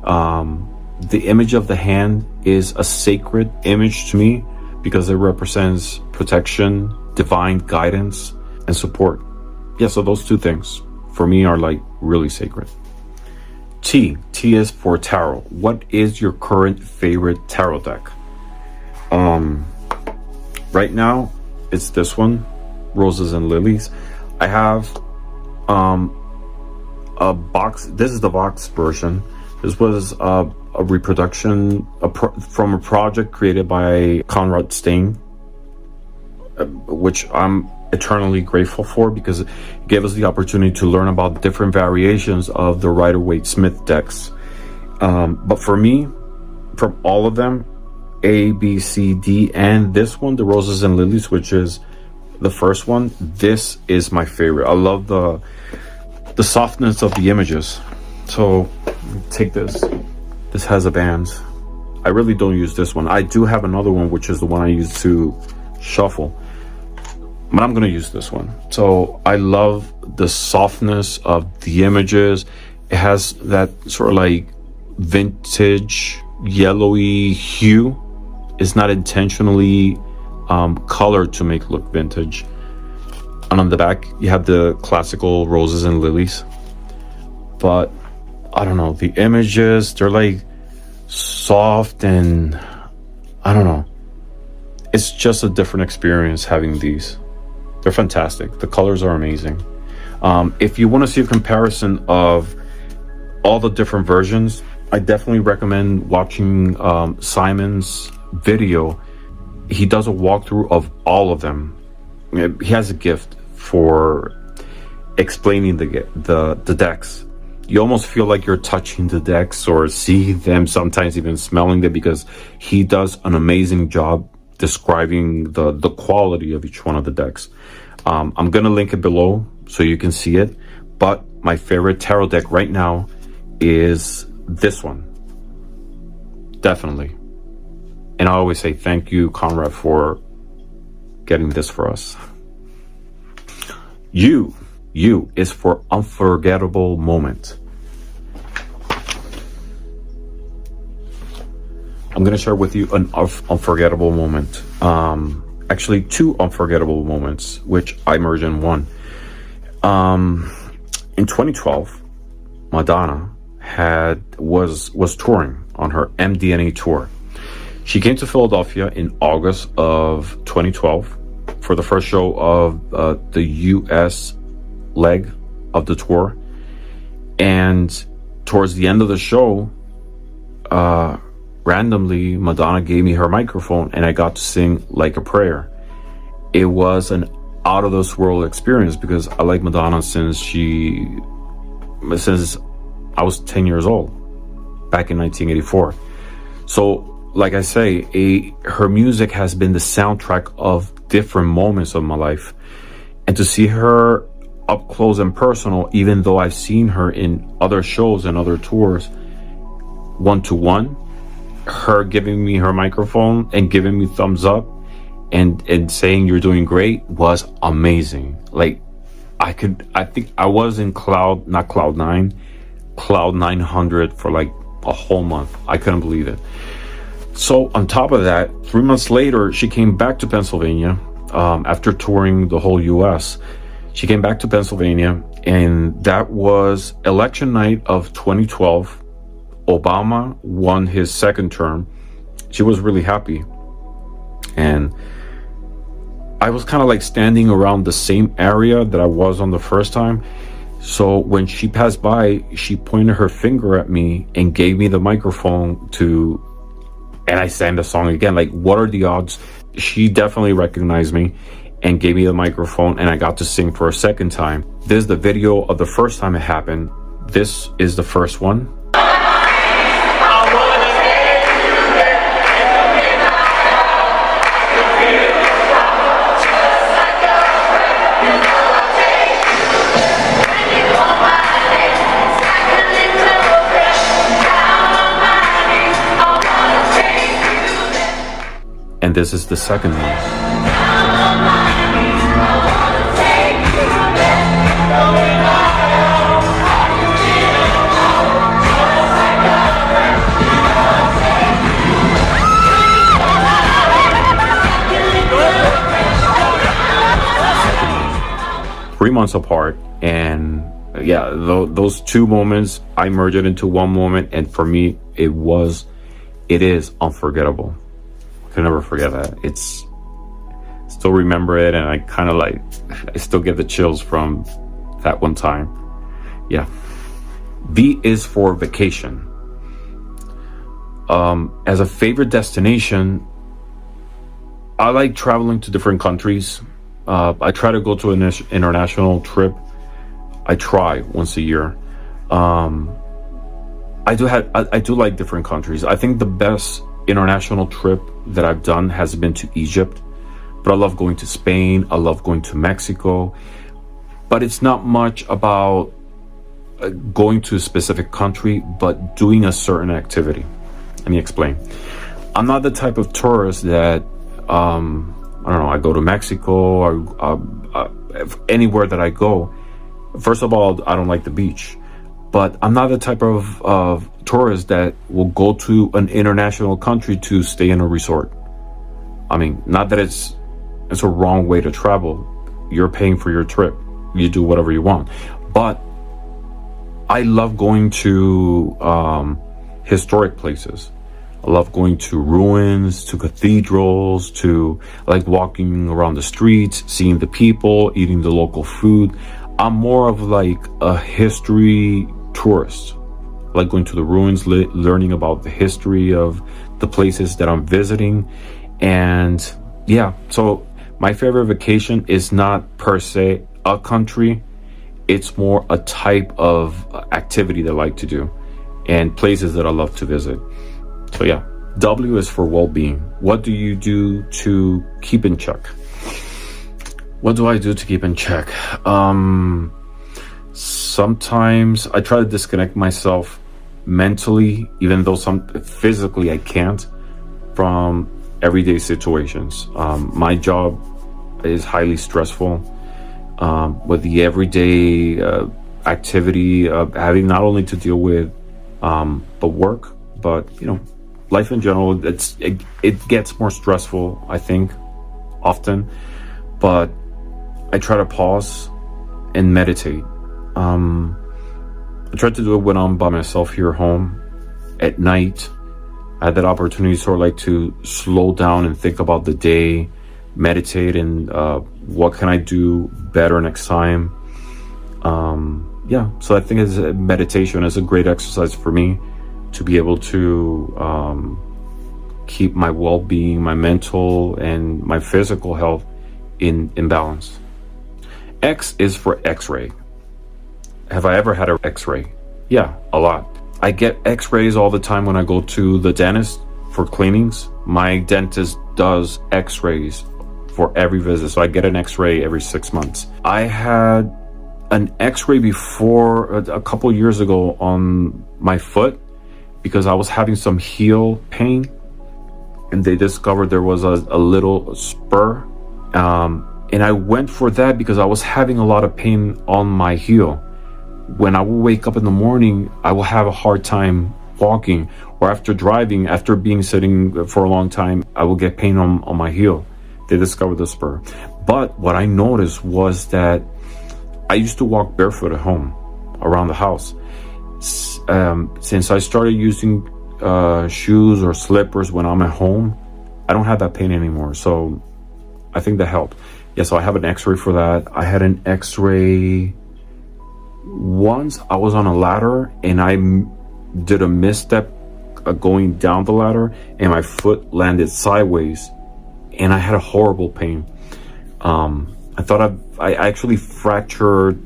The image of the hand is a sacred image to me because it represents protection, divine guidance, and support. Yeah, so those two things for me are like really sacred. T is for tarot. What is your current favorite tarot deck? Right now it's this one, Roses and Lilies. I have a box. This is the box version. This was a reproduction from a project created by Conrad Steyn, which I'm eternally grateful for, because it gave us the opportunity to learn about different variations of the Rider-Waite-Smith decks. But for me, from all of them, A, B, C, D, and this one, the Roses and Lilies, which is the first one, this is my favorite. I love the softness of the images. So take this. This has a band. I really don't use this one. I do have another one, which is the one I use to shuffle, but I'm gonna use this one. So I love the softness of the images. It has that sort of like vintage yellowy hue. It's not intentionally colored to make it look vintage. And on the back you have the classical Roses and Lilies, but I don't know, the images, they're like soft, and I don't know, it's just a different experience having these. They're fantastic. The colors are amazing. If you want to see a comparison of all the different versions, I definitely recommend watching Simon's video. He does a walkthrough of all of them. He has a gift for explaining the decks. You almost feel like you're touching the decks or see them, sometimes even smelling them, because he does an amazing job describing the quality of each one of the decks. I'm gonna link it below so you can see it, but my favorite tarot deck right now is this one, definitely. And I always say thank you, Conrad, for getting this for us. U is for unforgettable moment. I'm going to share with you an unforgettable moment. Actually, two unforgettable moments, which I merge in one. In 2012, Madonna was touring on her MDNA tour. She came to Philadelphia in August of 2012 for the first show of the US leg of the tour. And towards the end of the show, randomly, Madonna gave me her microphone and I got to sing Like a Prayer. It was an out of this world experience because I like Madonna since I was 10 years old, back in 1984. So, like I say, her music has been the soundtrack of different moments of my life. And to see her up close and personal, even though I've seen her in other shows and other tours, one-to-one, her giving me her microphone and giving me thumbs up and saying you're doing great was amazing. Like, I think I was in not cloud nine. cloud 900 for like a whole month. I couldn't believe it. So on top of that, 3 months later, she came back to Pennsylvania after touring the whole US. She came back to Pennsylvania, and that was election night of 2012. Obama won his second term. She was really happy. And I was kind of like standing around the same area that I was on the first time. So when she passed by, she pointed her finger at me and gave me the microphone and I sang the song again. Like, what are the odds? She definitely recognized me and gave me the microphone, and I got to sing for a second time. This is the video of the first time it happened. This is the first one. And this is the second one. 3 months apart, and yeah, those two moments, I merged it into one moment, and for me, it is unforgettable. I can never forget that. Still remember it, and I still get the chills from that one time. Yeah. V is for vacation. As a favorite destination, I like traveling to different countries. I try to go to an international trip. I try once a year. I do like different countries. I think the best international trip that I've done has been to Egypt, but I love going to Spain. I love going to Mexico, but it's not much about going to a specific country, but doing a certain activity. Let me explain. I'm not the type of tourist that, I don't know, I go to Mexico or anywhere that I go. First of all, I don't like the beach, but I'm not the type of tourist that will go to an international country to stay in a resort. I mean, not that it's a wrong way to travel. You're paying for your trip. You do whatever you want. But I love going to historic places. I love going to ruins, to cathedrals, to like walking around the streets, seeing the people, eating the local food. I'm more of like a history tourist. I like going to the ruins, learning about the history of the places that I'm visiting. And yeah, so my favorite vacation is not per se a country. It's more a type of activity that I like to do and places that I love to visit. So yeah, W is for well-being. What do you do to keep in check? What do I do to keep in check? Sometimes I try to disconnect myself mentally, even though physically I can't, from everyday situations. My job is highly stressful. With the everyday activity of having not only to deal with the work, but life in general, it gets more stressful, I think, often. But I try to pause and meditate. I try to do it when I'm by myself here at home at night. I had that opportunity sort of like to slow down and think about the day, meditate, and what can I do better next time. So I think meditation is a great exercise for me to be able to keep my well-being, my mental and my physical health in balance. X is for X-ray. Have I ever had an X-ray? Yeah, a lot. I get X-rays all the time when I go to the dentist for cleanings. My dentist does X-rays for every visit, so I get an X-ray every 6 months. I had an X-ray before a couple years ago on my foot because I was having some heel pain, and they discovered there was a little spur. And I went for that because I was having a lot of pain on my heel. when I will wake up in the morning, I will have a hard time walking, or after driving, after being sitting for a long time, I will get pain on my heel. They discovered the spur. But what I noticed was that I used to walk barefoot at home around the house. Since I started using shoes or slippers when I'm at home, I don't have that pain anymore. So I think that helped. Yeah, so I have an x-ray for that. I had an x-ray once. I was on a ladder and I did a misstep going down the ladder, and my foot landed sideways and I had a horrible pain. I thought I actually fractured,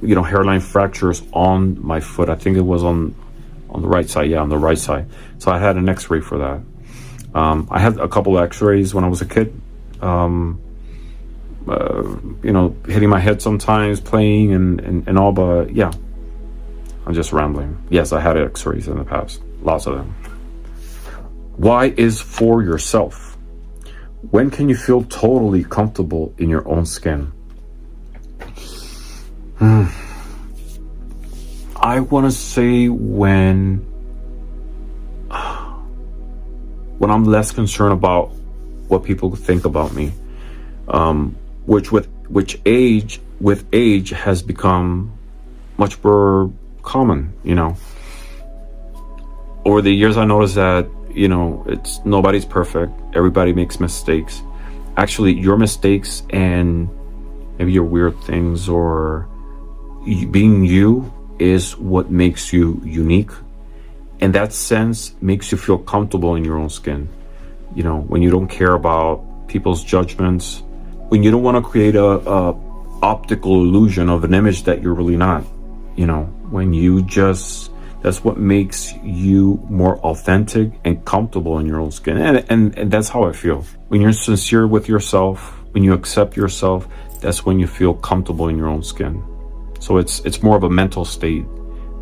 hairline fractures on my foot. I think it was on the right side. Yeah, on the right side. So I had an x-ray for that. I had a couple of x-rays when I was a kid. Hitting my head sometimes, playing and all, but yeah, I'm just rambling. Yes, I had x-rays in the past, lots of them. Why is for yourself? When can you feel totally comfortable in your own skin? I want to say when I'm less concerned about what people think about me, which with age has become much more common. Over the years, I noticed that it's nobody's perfect. Everybody makes mistakes. Actually, your mistakes and maybe your weird things or being you is what makes you unique. And that sense makes you feel comfortable in your own skin. When you don't care about people's judgments, when you don't want to create a optical illusion of an image that you're really not, when you just, that's what makes you more authentic and comfortable in your own skin. And that's how I feel. When you're sincere with yourself, when you accept yourself, that's when you feel comfortable in your own skin. So it's more of a mental state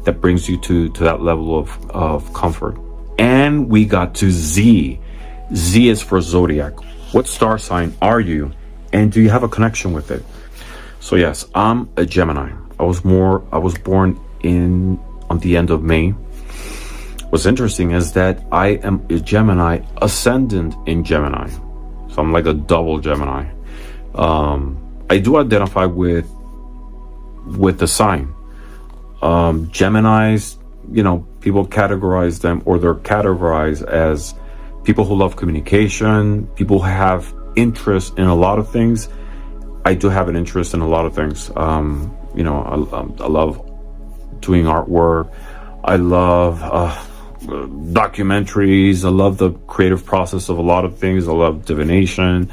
that brings you to that level of comfort. And we got to Z. Z is for zodiac. What star sign are you? And do you have a connection with it? So yes, I'm a Gemini. I was born on the end of May. What's interesting is that I am a Gemini, ascendant in Gemini. So I'm like a double Gemini. I do identify with the sign. Geminis, people categorize them, or they're categorized as people who love communication, people who have interest in a lot of things. I do have an interest in a lot of things. I love doing artwork. I love documentaries. I love the creative process of a lot of things. I love divination.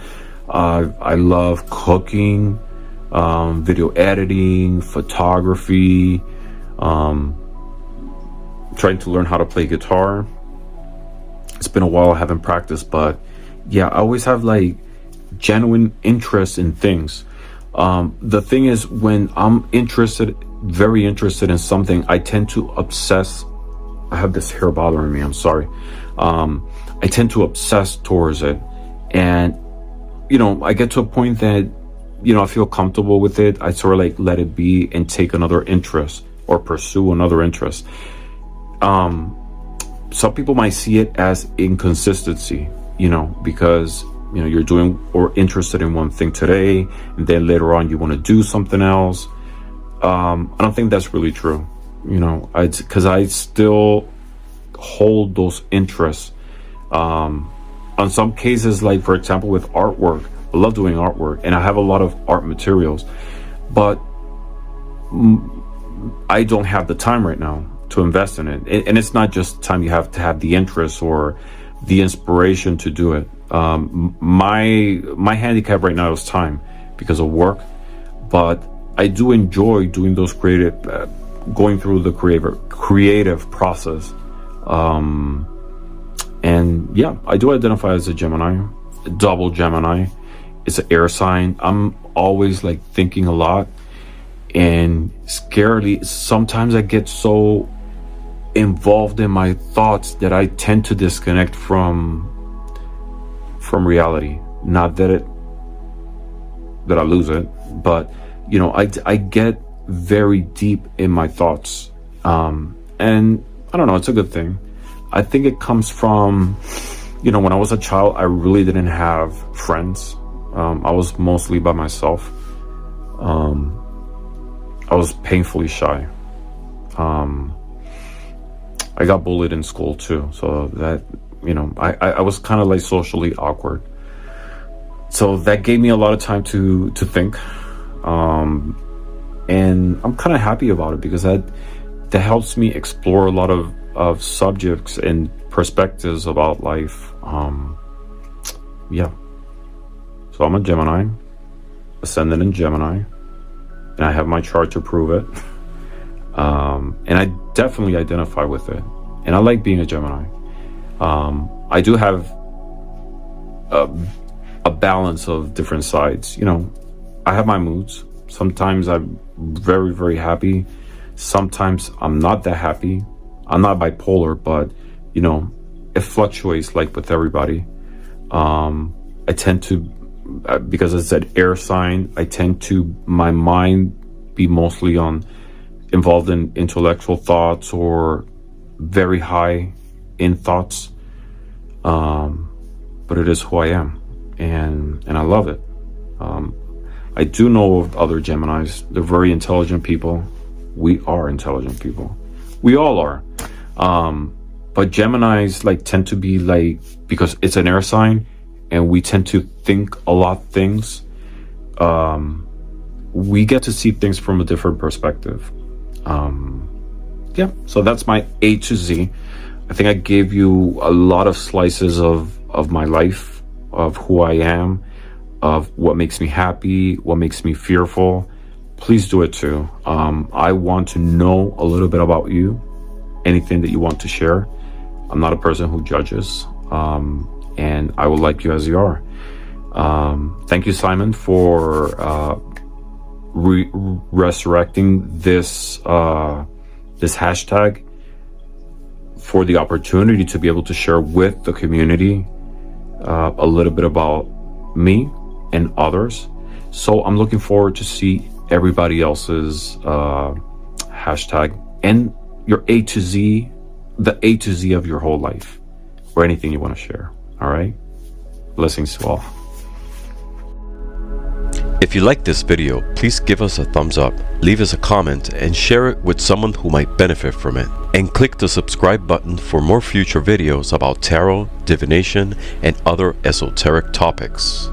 I love cooking, video editing, photography, trying to learn how to play guitar. It's been a while, I haven't practiced, but yeah, I always have like genuine interest in things. The thing is, when I'm very interested in something, I tend to obsess. I have this hair bothering me, I'm sorry. I tend to obsess towards it. And, I get to a point that, I feel comfortable with it. I sort of like let it be and take another interest or pursue another interest. Some people might see it as inconsistency, because, you're doing or interested in one thing today, and then later on you want to do something else. I don't think that's really true, because I still hold those interests. On some cases, like for example, with artwork, I love doing artwork and I have a lot of art materials, but I don't have the time right now to invest in it. And it's not just time, you have to have the interest or the inspiration to do it. My handicap right now is time because of work, but I do enjoy doing those going through the creative process. And yeah, I do identify as a Gemini, a double Gemini. It's an air sign. I'm always like thinking a lot, and scarily, sometimes I get so involved in my thoughts that I tend to disconnect from reality. Not that I lose it, but I get very deep in my thoughts. And I don't know, it's a good thing. I think it comes from, when I was a child, I really didn't have friends. I was mostly by myself. I was painfully shy. I got bullied in school too, so that, I was kind of like socially awkward. So that gave me a lot of time to think. And I'm kind of happy about it, because that helps me explore a lot of subjects and perspectives about life. So I'm a Gemini, ascendant in Gemini, and I have my chart to prove it. And I definitely identify with it, and I like being a Gemini. I do have a balance of different sides. I have my moods. Sometimes I'm very, very happy. Sometimes I'm not that happy. I'm not bipolar, but it fluctuates like with everybody. I tend to, because it's an air sign, I tend to, my mind be mostly involved in intellectual thoughts or very high in thoughts. But it is who I am, and I love it. I do know of other Geminis. They're very intelligent people. We are intelligent people. We all are. But Geminis tend to be because it's an air sign and we tend to think a lot of things. We get to see things from a different perspective. So that's my A to Z. I think I gave you a lot of slices of my life, of who I am, of what makes me happy, what makes me fearful. Please do it too. I want to know a little bit about you, anything that you want to share. I'm not a person who judges, and I will like you as you are. Thank you, Simon, for resurrecting this hashtag, for the opportunity to be able to share with the community a little bit about me and others. So I'm looking forward to see everybody else's hashtag and your A to Z, the A to Z of your whole life, or anything you want to share. All right? Blessings to all. If you like this video, please give us a thumbs up, leave us a comment, and share it with someone who might benefit from it. And click the subscribe button for more future videos about tarot, divination, and other esoteric topics.